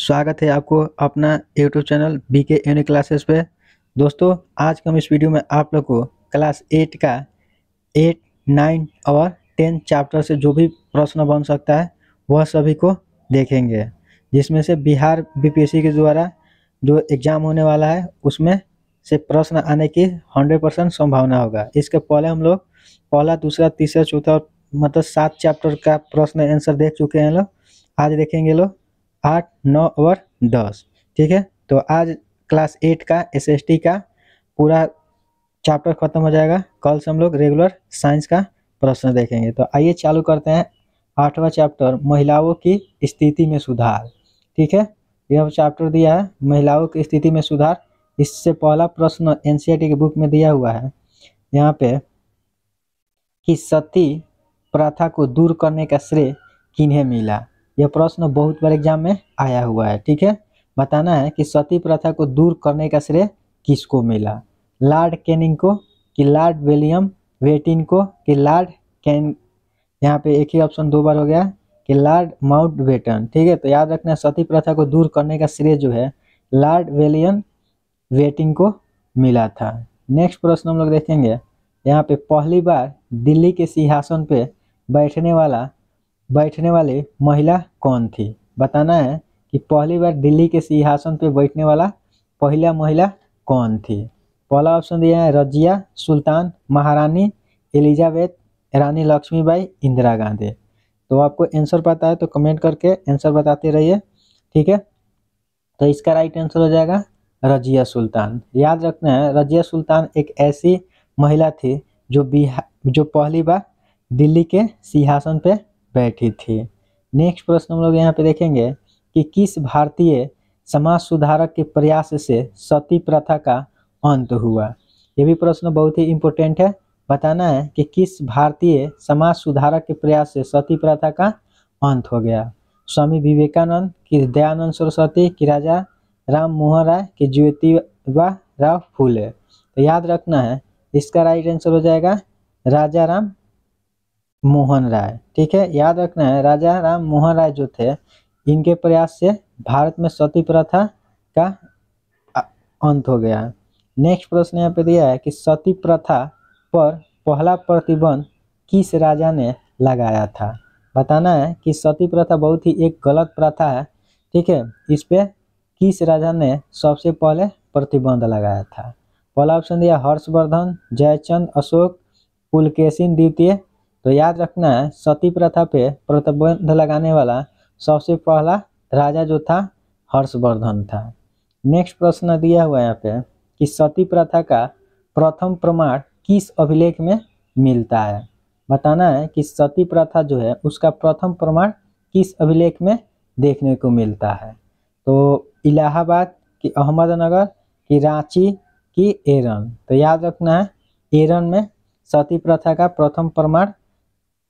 स्वागत है आपको अपना YouTube channel BK unique classes पे। दोस्तों, आज के हम इस वीडियो में आप लोग को क्लास 8 का 8, 9 और 10 चैप्टर से जो भी प्रश्न बन सकता है वह सभी को देखेंगे, जिसमें से बिहार बीपीएससी के द्वारा जो एग्ज़ाम होने वाला है उसमें से प्रश्न आने की 100% संभावना होगा। इसके पहले हम लोग पहला, दूसरा, तीसरा, चौथा मतलब 7 चैप्टर का प्रश्न आंसर देख चुके हैं लोग। आज देखेंगे लोग 8, 9 और 10। ठीक है, तो आज क्लास 8 का एसएसटी का पूरा चैप्टर खत्म हो जाएगा। कल से हम लोग रेगुलर साइंस का प्रश्न देखेंगे। तो आइए चालू करते हैं 8वां चैप्टर, महिलाओं की स्थिति में सुधार। ठीक है, यह चैप्टर दिया है महिलाओं की स्थिति में सुधार। इससे पहला प्रश्न एनसीईआरटी की बुक में दिया हुआ है यहाँ पे कि सती प्रथा को दूर करने का श्रेय किन्हें मिला। यह प्रश्न बहुत बार एग्जाम में आया हुआ है। ठीक है, बताना है कि सती प्रथा को दूर करने का श्रेय किसको मिला, लॉर्ड कैनिंग को कि लॉर्ड विलियम वेटिन को कि लॉर्ड कैन। यहाँ पे एक ही ऑप्शन दो बार हो गया कि लॉर्ड माउंटबेटन। ठीक है, तो याद रखना सती प्रथा को दूर करने का श्रेय जो है लॉर्ड विलियम वेटिन को मिला था। नेक्स्ट प्रश्न हम लोग देखेंगे यहाँ पे पहली बार दिल्ली के सिंहासन पे बैठने वाली महिला कौन थी। बताना है कि पहली बार दिल्ली के सिंहासन पे बैठने वाला पहला महिला कौन थी। पहला ऑप्शन दिया है रजिया सुल्तान, महारानी एलिजाबेथ, रानी लक्ष्मीबाई, इंदिरा गांधी। तो आपको आंसर पता है तो कमेंट करके आंसर बताते रहिए। ठीक है, तो इसका राइट आंसर हो जाएगा रजिया सुल्तान। याद रखना है रजिया सुल्तान एक ऐसी महिला थी जो पहली बार दिल्ली के सिंहासन पे बैठी थी। नेक्स्ट प्रश्न हम लोग यहाँ पे देखेंगे कि किस भारतीय समाज सुधारक के प्रयास से सती प्रथा का अंत हुआ। ये भी प्रश्न बहुत ही इम्पोर्टेंट है। बताना है कि किस भारतीय समाज सुधारक के प्रयास से सती प्रथा का अंत हो गया। स्वामी विवेकानंद कि दयानंद सरस्वती कि राजा राम मोहन राय कि ज्योतिबा राव फूले। तो याद रखना है इसका राइट आंसर हो जाएगा राजा राम मोहन राय। ठीक है, याद रखना है राजा राम मोहन राय जो थे इनके प्रयास से भारत में सती प्रथा का अंत हो गया। नेक्स्ट प्रश्न यहाँ पे दिया है कि सती प्रथा पर पहला प्रतिबंध किस राजा ने लगाया था। बताना है कि सती प्रथा बहुत ही एक गलत प्रथा है। ठीक है, इस पे किस राजा ने सबसे पहले प्रतिबंध लगाया था। पहला ऑप्शन दिया हर्षवर्धन, जयचंद, अशोक, पुलकेशिन द्वितीय। तो याद रखना है सती प्रथा पे प्रतिबंध लगाने वाला सबसे पहला राजा जो था हर्षवर्धन था। नेक्स्ट प्रश्न दिया हुआ है यहाँ पे कि सती प्रथा का प्रथम प्रमाण किस अभिलेख में मिलता है। बताना है कि सती प्रथा जो है उसका प्रथम प्रमाण किस अभिलेख में देखने को मिलता है। तो इलाहाबाद कि अहमदनगर कि रांची कि एरन। तो याद रखना है एरन में सती प्रथा का प्रथम प्रमाण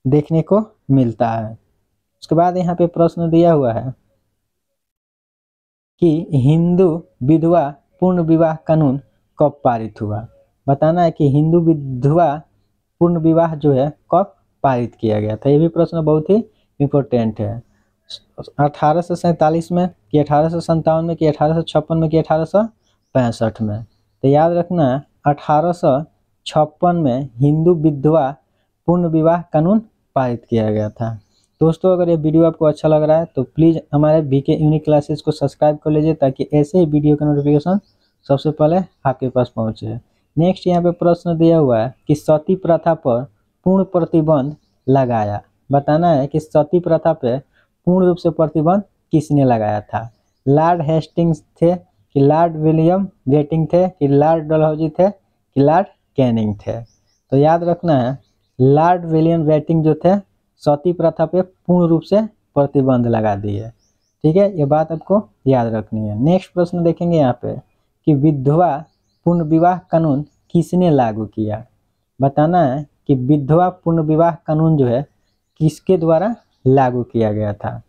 देखने को मिलता है। उसके बाद यहाँ पे प्रश्न दिया हुआ है कि हिंदू विधवा पूर्ण विवाह कानून कब पारित हुआ। बताना है कि हिंदू विधवा पूर्ण विवाह जो है कब पारित किया गया था। ये भी प्रश्न बहुत ही इम्पोर्टेंट है। 1847 में कि 1857 में कि 1856 में कि 1865 में। तो याद रखना 1856 में हिंदू विधवा पूर्ण विवाह कानून पारित किया गया था। दोस्तों, अगर ये वीडियो आपको अच्छा लग रहा है तो प्लीज़ हमारे बीके यूनिक क्लासेस को सब्सक्राइब कर लीजिए ताकि ऐसे ही वीडियो का नोटिफिकेशन सबसे पहले आपके पास पहुंचे। नेक्स्ट यहाँ पे प्रश्न दिया हुआ है कि सती प्रथा पर पूर्ण प्रतिबंध लगाया। बताना है कि सती प्रथा पे पूर्ण रूप से प्रतिबंध किसने लगाया था। लॉर्ड हेस्टिंग्स थे कि लॉर्ड विलियम वेटिंग थे कि लॉर्ड डलहौजी थे कि लॉर्ड कैनिंग थे। तो याद रखना है लॉर्ड विलियम वेटिंग जो थे सती प्रथा पे पूर्ण रूप से प्रतिबंध लगा दिए। ठीक है, ये बात आपको याद रखनी है। नेक्स्ट प्रश्न देखेंगे यहाँ पे कि विधवा पूर्ण विवाह कानून किसने लागू किया। बताना है कि विधवा पूर्ण विवाह कानून जो है किसके द्वारा लागू किया गया था।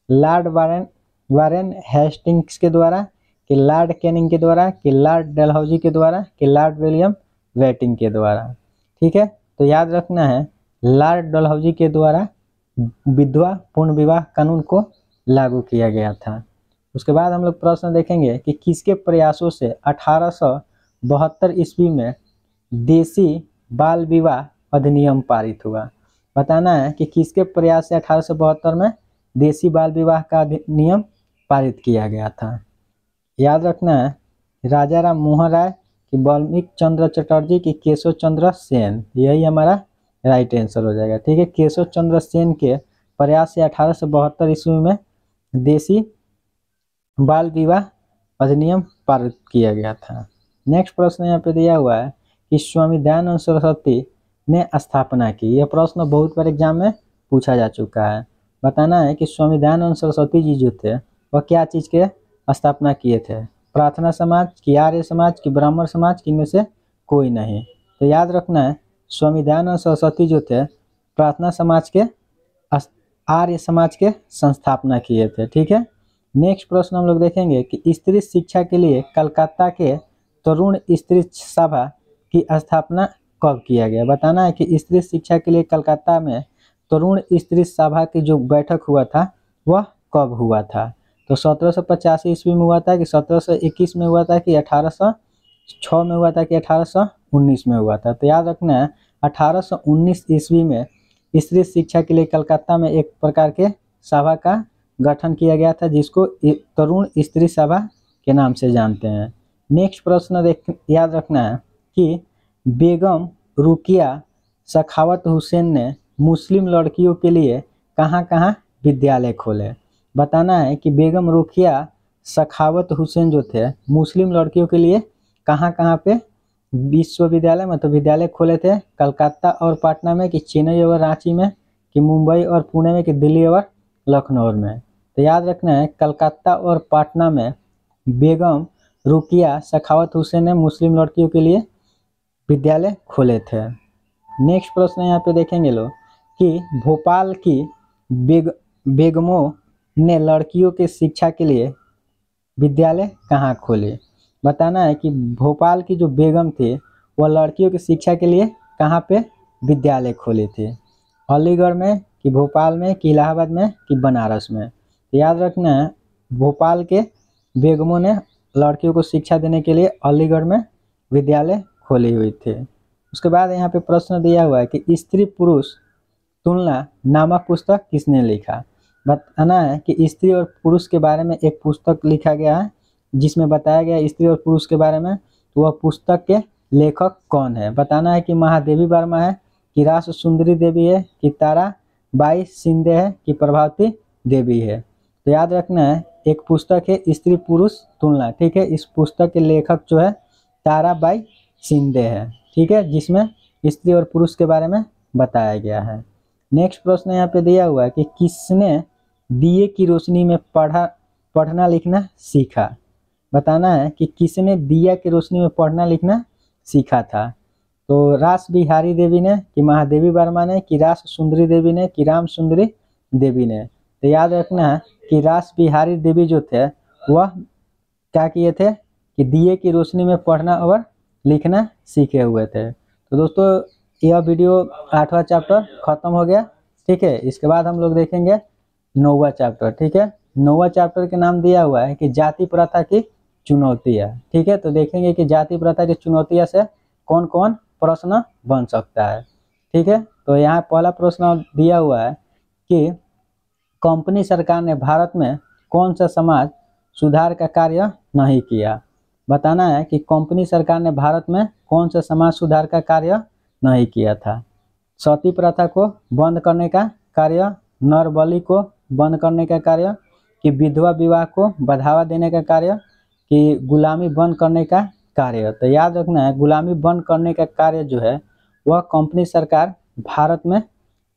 लॉर्ड वारेन हेस्टिंग्स के द्वारा कि लॉर्ड कैनिंग के द्वारा कि लॉर्ड डलहौजी के द्वारा कि लॉर्ड विलियम वेटिंग के द्वारा। ठीक है, तो याद रखना है लॉर्ड डलहौजी के द्वारा विधवा पूर्ण विवाह कानून को लागू किया गया था। उसके बाद हम लोग प्रश्न देखेंगे कि किसके प्रयासों से 1872 ईस्वी में देसी बाल विवाह अधिनियम पारित हुआ। बताना है कि किसके प्रयास से 1872 में देसी बाल विवाह का अधिनियम पारित किया गया था। याद रखना है राजा राम मोहन राय कि वाल्मीकि चंद्र चटर्जी की केशव चंद्र सेन, यही हमारा राइट आंसर हो जाएगा। ठीक है, केशव चंद्र सेन के प्रयास से 1872 ईस्वी में देसी बाल विवाह अधिनियम पारित किया गया था। नेक्स्ट प्रश्न यहाँ पे दिया हुआ है कि स्वामी दयानंद सरस्वती ने स्थापना की। यह प्रश्न बहुत बार एग्जाम में पूछा जा चुका है। बताना है कि स्वामी दयानंद सरस्वती जी जो थे वह क्या चीज़ के स्थापना किए थे, प्रार्थना समाज की, आर्य समाज की, ब्राह्मण समाज की, इनमें से कोई नहीं। तो याद रखना है स्वामी दयानंद सरस्वती जो थे प्रार्थना समाज के, आर्य समाज के संस्थापना किए थे। ठीक है, नेक्स्ट प्रश्न हम लोग देखेंगे कि स्त्री शिक्षा के लिए कलकत्ता के तरुण स्त्री सभा की स्थापना कब किया गया। बताना है कि स्त्री शिक्षा के लिए कलकत्ता में तरुण स्त्री सभा की जो बैठक हुआ था वह कब हुआ था। तो 1785 ईस्वी में हुआ था कि 1721 में हुआ था कि 1806 में हुआ था कि 1819 में हुआ था। तो याद रखना है 1819 ईस्वी में स्त्री शिक्षा के लिए कलकत्ता में एक प्रकार के सभा का गठन किया गया था जिसको तरुण स्त्री सभा के नाम से जानते हैं। नेक्स्ट प्रश्न याद रखना है कि बेगम रुकिया सखावत हुसैन ने मुस्लिम लड़कियों के लिए कहाँ कहाँ विद्यालय खोले। बताना है कि बेगम रुकिया सखावत हुसैन जो थे मुस्लिम लड़कियों के लिए कहाँ कहाँ पे विश्वविद्यालय मतलब विद्यालय खोले थे। कलकत्ता और पटना में, कि चेन्नई और रांची में, कि मुंबई और पुणे में, कि दिल्ली और लखनऊ में। तो याद रखना है कलकत्ता और पटना में बेगम रुकिया सखावत हुसैन ने मुस्लिम लड़कियों के लिए विद्यालय खोले थे। नेक्स्ट प्रश्न यहाँ पे देखेंगे लोग कि भोपाल की बेगमों ने लड़कियों के शिक्षा के लिए विद्यालय कहाँ खोले। बताना है कि भोपाल की जो बेगम थे वह लड़कियों की शिक्षा के लिए कहाँ पे विद्यालय खोले थे, अलीगढ़ में, कि भोपाल में, कि इलाहाबाद में, कि बनारस में। तो याद रखना है भोपाल के बेगमों ने लड़कियों को शिक्षा देने के लिए अलीगढ़ में विद्यालय खोले हुए थे। उसके बाद यहाँ पे प्रश्न दिया हुआ है कि स्त्री पुरुष तुलना नामक पुस्तक किसने लिखा। बताना है कि स्त्री और पुरुष के बारे में एक पुस्तक लिखा गया है जिसमें बताया गया स्त्री और पुरुष के बारे में। तो वह पुस्तक के लेखक कौन है। बताना है कि महादेवी वर्मा है, कि रास सुंदरी देवी है, कि तारा बाई शिंदे है, कि प्रभावती देवी है। तो याद रखना है एक पुस्तक है स्त्री पुरुष तुलना। ठीक है, इस पुस्तक के लेखक जो है तारा बाई शिंदे है। ठीक है, जिसमें स्त्री और पुरुष के बारे में बताया गया है। नेक्स्ट प्रश्न यहाँ पे दिया हुआ है कि किसने दिए की रोशनी में पढ़ना लिखना सीखा। बताना है कि किसने दिया की रोशनी में पढ़ना लिखना सीखा था। तो रास बिहारी देवी ने, कि महादेवी वर्मा ने, कि रास सुंदरी देवी ने, कि राम सुंदरी देवी ने। तो याद रखना है कि रास बिहारी देवी जो थे वह क्या किए थे कि दिए की रोशनी में पढ़ना और लिखना सीखे हुए थे। तो दोस्तों यह वीडियो 8वां चैप्टर खत्म हो गया। ठीक है, इसके बाद हम लोग देखेंगे 9वां चैप्टर। ठीक है, 9वां चैप्टर के नाम दिया हुआ है कि जाति प्रथा की चुनौतियाँ। ठीक है, तो देखेंगे कि जाति प्रथा की चुनौतियाँ से कौन कौन प्रश्न बन सकता है। ठीक है, तो यहाँ पहला प्रश्न दिया हुआ है कि कंपनी सरकार ने भारत में कौन सा समाज सुधार का कार्य नहीं किया। बताना है कि कंपनी सरकार ने भारत में कौन सा समाज सुधार का कार्य नहीं किया था। सती प्रथा को बंद करने का कार्य, नर बलि को बंद करने का कार्य, कि विधवा विवाह को बढ़ावा देने का कार्य, कि गुलामी बंद करने का कार्य। तो याद रखना है गुलामी बंद करने का कार्य जो है वह कंपनी सरकार भारत में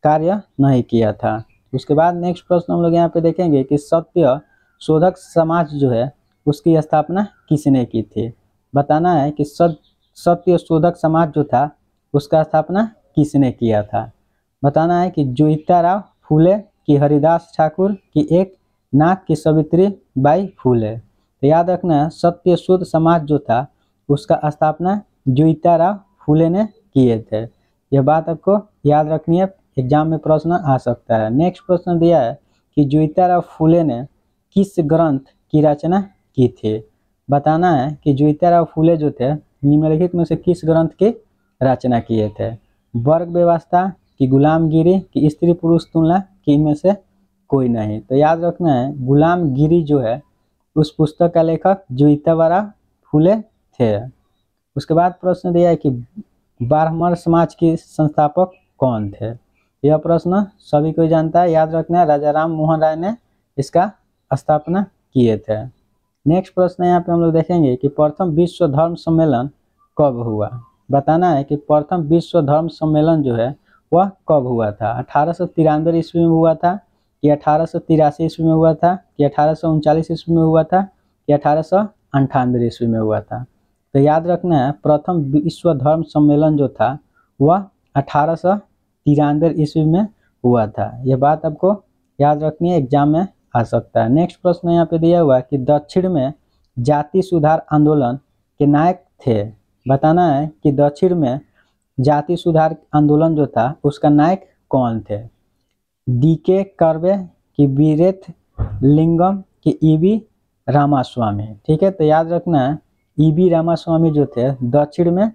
कार्य नहीं किया था। उसके बाद नेक्स्ट प्रश्न हम लोग यहाँ पे देखेंगे कि सत्य शोधक समाज जो है उसकी स्थापना किसने की थी। बताना है कि सत्य शोधक समाज जो था उसका स्थापना किसने किया था। बताना है कि ज्योतिराव फूले, कि हरिदास ठाकुर, कि एक नाथ, की सावित्री बाई फूले। तो याद रखना है सत्य शोध समाज जो था उसका स्थापना ज्योतिराव फूले ने किए थे। यह बात आपको याद रखनी है, एग्जाम में प्रश्न आ सकता है। नेक्स्ट प्रश्न दिया है कि ज्योतिराव फूले ने किस ग्रंथ की रचना की थी। बताना है कि ज्योतिराव फूले जो थे निम्नलिखित में से किस ग्रंथ की रचना किए थे। वर्ग व्यवस्था की गुलामगिरी की स्त्री पुरुष तुलना की इनमें से कोई नहीं। तो याद रखना है गुलामगिरी जो है उस पुस्तक का लेखक ज्योतिराव फूले थे। उसके बाद प्रश्न दिया है कि ब्राह्मण समाज के संस्थापक कौन थे। यह प्रश्न सभी कोई जानता है, याद रखना है राजा राम मोहन राय ने इसका स्थापना किए थे। नेक्स्ट प्रश्न यहाँ पे हम लोग देखेंगे कि प्रथम विश्व धर्म सम्मेलन कब हुआ। बताना है कि प्रथम विश्व धर्म सम्मेलन जो है वह कब हुआ था। 1893 ईस्वी में हुआ था कि 1883 ईस्वी में हुआ था कि 1839 ईस्वी में हुआ था कि 1898 ईस्वी में हुआ था। तो याद रखना है प्रथम विश्व धर्म सम्मेलन जो था वह 1893 ईस्वी में हुआ था। यह बात आपको याद रखनी है, एग्जाम में आ सकता है। नेक्स्ट प्रश्न यहाँ पे दिया हुआ है कि दक्षिण में जाति सुधार आंदोलन के नायक थे। बताना है कि दक्षिण में जाति सुधार आंदोलन जो था उसका नायक कौन थे। डीके कर्वे की वीरेथ लिंगम की ईवी रामास्वामी। ठीक है, तो याद रखना है ईवी रामास्वामी जो थे दक्षिण में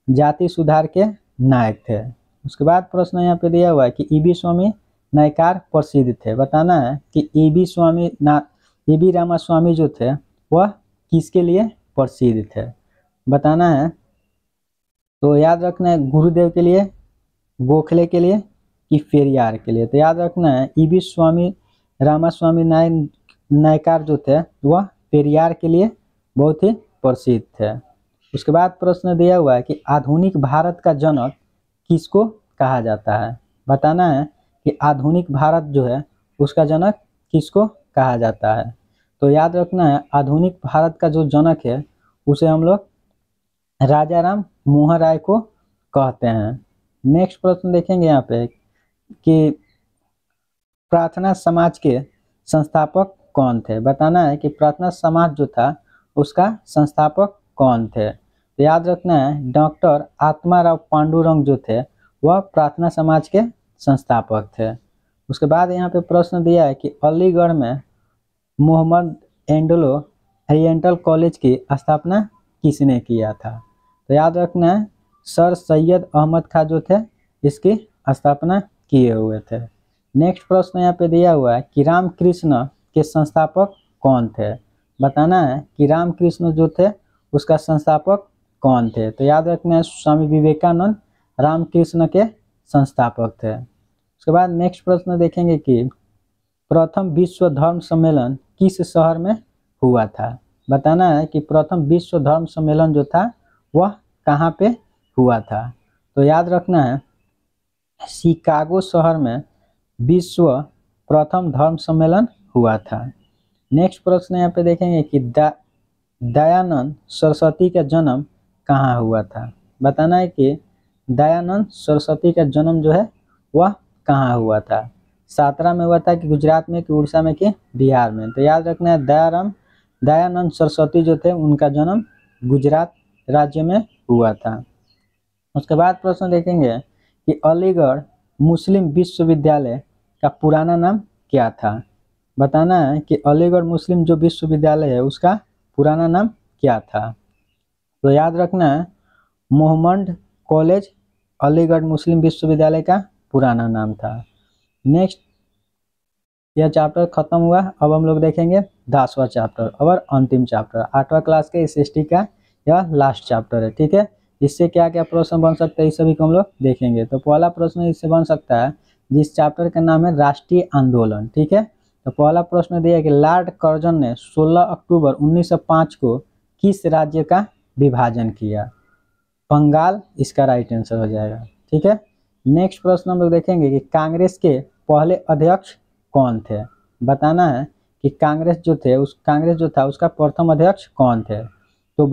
जाति सुधार के नायक थे। उसके बाद प्रश्न यहाँ पे दिया हुआ है कि ईवी स्वामी नायकार प्रसिद्ध थे। बताना है कि ईवी रामास्वामी जो थे वह किसके लिए प्रसिद्ध थे। बताना है, तो याद रखना है गुरुदेव के लिए, गोखले के लिए कि पेरियार के लिए। तो याद रखना है ईवी स्वामी रामास्वामी नायकार जो थे वह पेरियार के लिए बहुत ही प्रसिद्ध थे। उसके बाद प्रश्न दिया हुआ है कि आधुनिक भारत का जनक किसको कहा जाता है। बताना है कि आधुनिक भारत जो है उसका जनक किसको कहा जाता है। तो याद रखना है आधुनिक भारत का जो जनक है उसे हम लोग राजा राम मोहन राय को कहते हैं। नेक्स्ट प्रश्न देखेंगे यहाँ पे कि प्रार्थना समाज के संस्थापक कौन थे। बताना है कि प्रार्थना समाज जो था उसका संस्थापक कौन थे। तो याद रखना है डॉक्टर आत्माराव पांडुरंग जो थे वह प्रार्थना समाज के संस्थापक थे। उसके बाद यहाँ पे प्रश्न दिया है कि अलीगढ़ में मोहम्मद एंग्लो ओरिएंटल कॉलेज की स्थापना किसने किया था। तो याद रखना है सर सैयद अहमद खान जो थे इसकी स्थापना किए हुए थे। नेक्स्ट प्रश्न यहाँ पे दिया हुआ है कि रामकृष्ण के संस्थापक कौन थे। बताना है कि रामकृष्ण जो थे उसका संस्थापक कौन थे। तो याद रखना है स्वामी विवेकानंद रामकृष्ण के संस्थापक थे। उसके बाद नेक्स्ट प्रश्न देखेंगे कि प्रथम विश्व धर्म सम्मेलन किस शहर में हुआ था। बताना है कि प्रथम विश्व धर्म सम्मेलन जो था वह कहाँ पे हुआ था। तो याद रखना है शिकागो शहर में विश्व प्रथम धर्म सम्मेलन हुआ था। नेक्स्ट प्रश्न यहाँ पे देखेंगे कि दयानंद सरस्वती का जन्म कहाँ हुआ था। बताना है कि दयानंद सरस्वती का जन्म जो है वह कहाँ हुआ था। सातारा में हुआ था कि गुजरात में कि उड़ीसा में कि बिहार में। तो याद रखना है दयानंद सरस्वती जो थे उनका जन्म गुजरात राज्य में हुआ था। उसके बाद प्रश्न देखेंगे कि अलीगढ़ मुस्लिम विश्वविद्यालय का पुराना नाम क्या था। बताना है कि अलीगढ़ मुस्लिम जो विश्वविद्यालय है उसका पुराना नाम क्या था। तो याद रखना है मोहम्मद कॉलेज अलीगढ़ मुस्लिम विश्वविद्यालय का पुराना नाम था। नेक्स्ट यह चैप्टर खत्म हुआ। अब हम लोग देखेंगे 10वां चैप्टर और अंतिम चैप्टर 8वां क्लास के एसएसटी का यह लास्ट चैप्टर है। ठीक है, इससे क्या क्या प्रश्न बन सकते हैं इस सभी को हम लोग देखेंगे। तो पहला प्रश्न इससे बन सकता है जिस चैप्टर का नाम है राष्ट्रीय आंदोलन। ठीक है, तो पहला प्रश्न दिया है कि लॉर्ड कर्जन ने 16 अक्टूबर 1905 को किस राज्य का विभाजन किया। बंगाल इसका राइट आंसर हो जाएगा। ठीक है, नेक्स्ट प्रश्न हम लोग देखेंगे कि कांग्रेस के पहले अध्यक्ष कौन थे। बताना है कि कांग्रेस जो था उसका प्रथम अध्यक्ष कौन थे। तो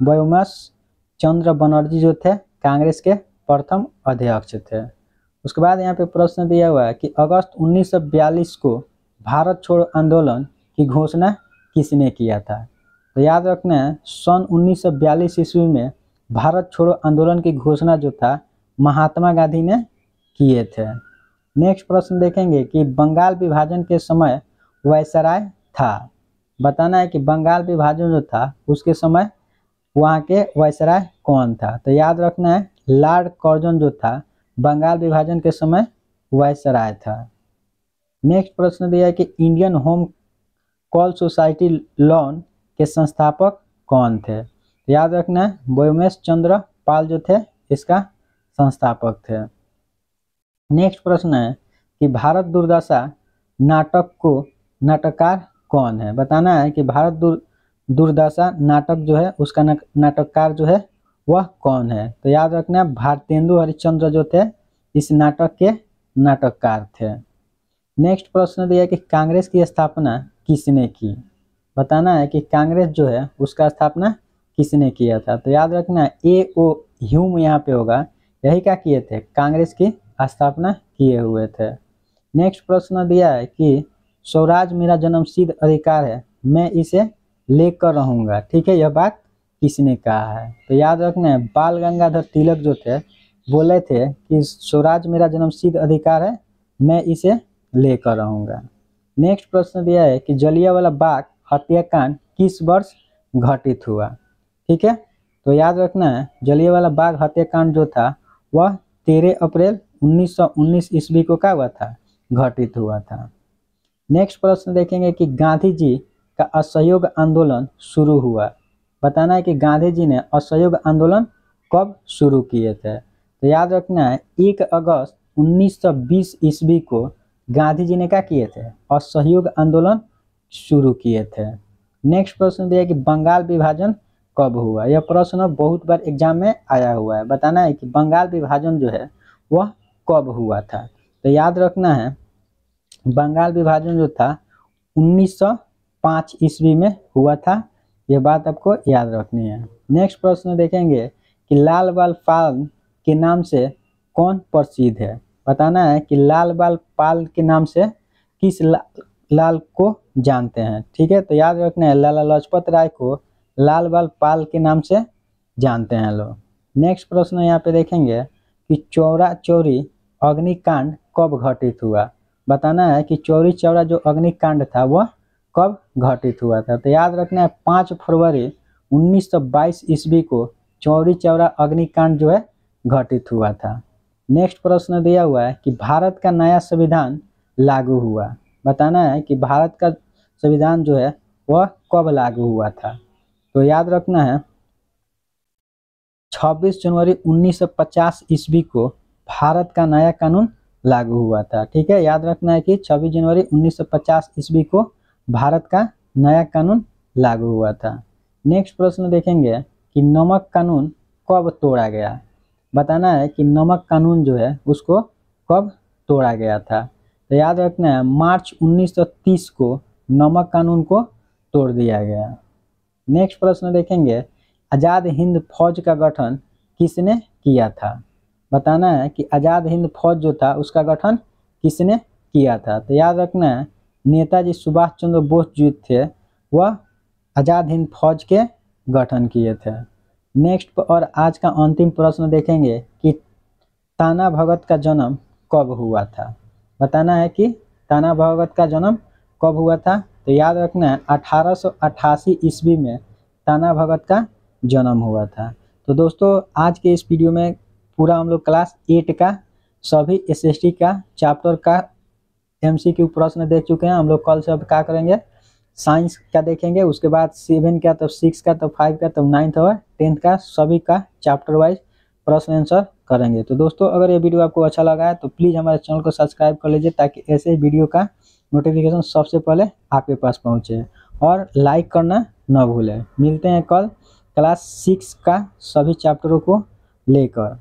बयोमस चंद्र बनर्जी जो थे कांग्रेस के प्रथम अध्यक्ष थे। उसके बाद यहाँ पे प्रश्न दिया हुआ है कि अगस्त 1942 को भारत छोड़ो आंदोलन की घोषणा किसने किया था। तो याद रखना है सन 1942 ईस्वी में भारत छोड़ो आंदोलन की घोषणा जो था महात्मा गांधी ने किए थे। नेक्स्ट प्रश्न देखेंगे कि बंगाल विभाजन के समय वायसराय था। बताना है कि बंगाल विभाजन जो था उसके समय वहाँ के वायसराय कौन था। तो याद रखना है लॉर्ड कर्जन जो था बंगाल विभाजन के समय वायसराय था। नेक्स्ट प्रश्न दिया है कि Indian home call society lawn के संस्थापक कौन थे। तो याद रखना है व्योमेश चंद्र पाल जो थे इसका संस्थापक थे। नेक्स्ट प्रश्न है कि भारत दुर्दशा नाटक को नाटककार कौन है। बताना है कि भारत दुर्दशा नाटक जो है उसका नाटककार जो है वह कौन है। तो याद रखना है भारतेंदु हरिश्चंद्र जो थे इस नाटक के नाटककार थे। नेक्स्ट प्रश्न दिया कि कांग्रेस की स्थापना किसने की। बताना है कि कांग्रेस जो है उसका स्थापना किसने किया था। तो याद रखना है A.O. ह्यूम यहाँ पे होगा, यही क्या किए थे, कांग्रेस की स्थापना किए हुए थे। नेक्स्ट प्रश्न दिया है कि स्वराज मेरा जन्मसिद्ध अधिकार है, मैं इसे लेकर रहूंगा। ठीक है, यह बात किसने कहा है। तो याद रखना है बाल गंगाधर तिलक जो थे बोले थे कि स्वराज मेरा जन्मसिद्ध अधिकार है, मैं इसे लेकर रहूंगा। नेक्स्ट प्रश्न दिया है कि जलियांवाला बाग हत्याकांड किस वर्ष घटित हुआ। ठीक है, तो याद रखना है जलियांवाला बाग हत्याकांड जो था वह 13 अप्रैल 1919 ईस्वी को क्या हुआ था, घटित हुआ था। नेक्स्ट प्रश्न देखेंगे कि गांधी जी का असहयोग आंदोलन शुरू हुआ। बताना है कि गांधी जी ने असहयोग आंदोलन कब शुरू किए थे। तो याद रखना है 1 अगस्त 1920 ईस्वी को गांधी जी ने क्या किए थे, असहयोग आंदोलन शुरू किए थे। नेक्स्ट प्रश्न दिया कि बंगाल विभाजन कब हुआ। यह प्रश्न बहुत बार एग्जाम में आया हुआ है। बताना है कि बंगाल विभाजन जो है वह कब हुआ था। तो याद रखना है बंगाल विभाजन जो था 1905 ईस्वी में हुआ था, यह बात आपको याद रखनी है। नेक्स्ट प्रश्न देखेंगे कि लाल बाल पाल के नाम से कौन प्रसिद्ध है। बताना है कि लाल बाल पाल के नाम से किस लाल को जानते हैं। ठीक है, तो याद रखना है लाला लाजपत राय को लाल बाल पाल के नाम से जानते हैं लोग। नेक्स्ट प्रश्न यहाँ पे देखेंगे कि चौरा चौरी अग्निकांड कब घटित हुआ। बताना है कि चौरी चौरा जो अग्निकांड था वह कब घटित हुआ था। तो याद रखना है 5 फरवरी 1922 ईस्वी को चौरी चौरा अग्निकांड जो है घटित हुआ था। नेक्स्ट प्रश्न दिया हुआ है कि भारत का नया संविधान लागू हुआ। बताना है कि भारत का संविधान जो है वह कब लागू हुआ था। तो याद रखना है 26 जनवरी 1950 ईस्वी को भारत का नया कानून लागू हुआ था। ठीक है, याद रखना है कि 26 जनवरी 1950 ईस्वी को भारत का नया कानून लागू हुआ था। नेक्स्ट प्रश्न देखेंगे कि नमक कानून कब तोड़ा गया। बताना है कि नमक कानून जो है उसको कब तोड़ा गया था। तो याद रखना है मार्च 1930 को नमक कानून को तोड़ दिया गया। नेक्स्ट प्रश्न देखेंगे आज़ाद हिंद फौज का गठन किसने किया था। बताना है कि आज़ाद हिंद फौज जो था उसका गठन किसने किया था। तो याद रखना है नेताजी सुभाष चंद्र बोस जो थे वह आज़ाद हिंद फौज के गठन किए थे। नेक्स्ट और आज का अंतिम प्रश्न देखेंगे कि ताना भगत का जन्म कब हुआ था। बताना है कि ताना भगत का जन्म कब हुआ था। तो याद रखना है 1888 ईस्वी में ताना भगत का जन्म हुआ था। तो दोस्तों आज के इस वीडियो में पूरा हम लोग क्लास 8 का सभी SST का चैप्टर का MCQ प्रश्न देख चुके हैं। हम लोग कल से अब क्या करेंगे, साइंस का देखेंगे, उसके बाद 7 का, तब 6 का, तब 5 का, तब 9th और 10th का सभी का चैप्टर वाइज प्रश्न आंसर करेंगे। तो दोस्तों अगर ये वीडियो आपको अच्छा लगा है तो प्लीज़ हमारे चैनल को सब्सक्राइब कर लीजिए ताकि ऐसे वीडियो का नोटिफिकेशन सबसे पहले आपके पास पहुँचे, और लाइक करना न भूलें। मिलते हैं कल क्लास 6 का सभी चैप्टरों को लेकर।